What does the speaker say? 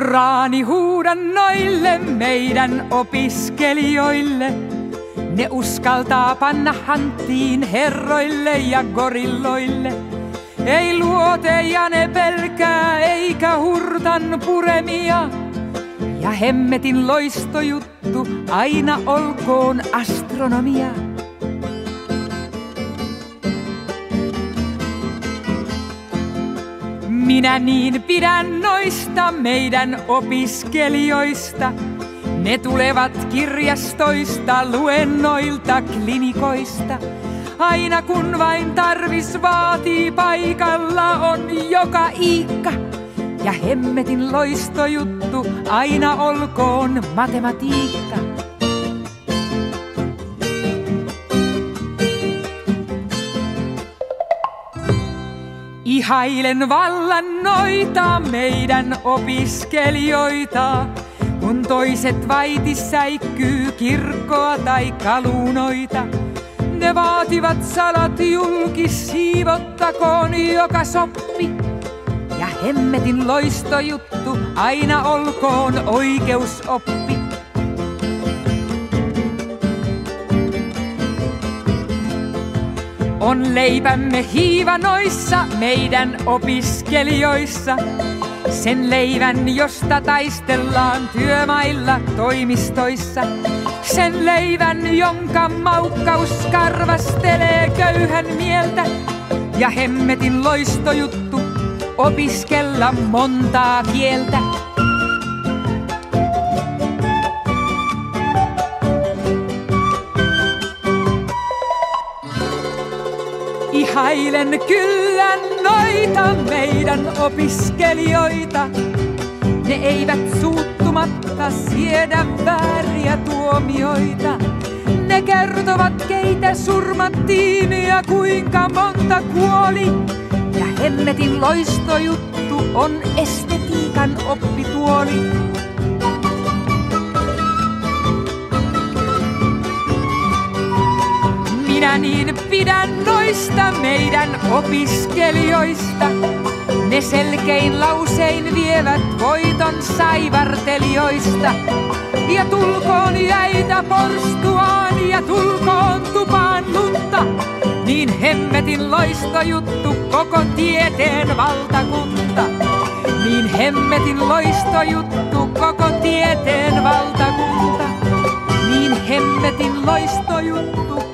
Hurraani huudan noille meidän opiskelijoille. Ne uskaltaa panna hanttiin herroille ja gorilloille. Ei luoteja ne pelkää eikä hurtan puremia. Ja hemmetin loistojuttu aina olkoon astronomia. Minä niin pidän noista meidän opiskelijoista. Ne tulevat kirjastoista, luennoilta, klinikoista. Aina kun vain tarvis vaatii, paikalla on joka iikka. Ja hemmetin loistojuttu aina olkoon matematiikka. Ihailen vallan noita meidän opiskelijoita, kun toiset vaitis säikkyy kirkkoa tai kaluunoita. Ne vaativat salat julkis, siivottakoon joka soppi. Ja hemmetin loistojuttu aina olkoon oikeusoppi. On leipämme hiivanoissa meidän opiskelijoissa. Sen leivän, josta taistellaan työmailla toimistoissa. Sen leivän, jonka maukkaus karvastelee köyhän mieltä. Ja hemmetin loistojuttu opiskella montaa kieltä. Ihailen kyllä noita meidän opiskelijoita. Ne eivät suuttumatta siedä vääriä tuomioita. Ne kertovat keitä surmattiin ja kuinka monta kuoli. Ja hemmetin loistojuttu on estetiikan oppituoli. Minä niin pidän noista meidän opiskelijoista. Ne selkein lausein vievät voiton saivartelijoista. Ja tulkoon jäitä porstuaan ja tulkoon tupaan lunta. Niin hemmetin loistojuttu koko tieteen valtakunta. Niin hemmetin loistojuttu koko tieteen valtakunta. Niin hemmetin loistojuttu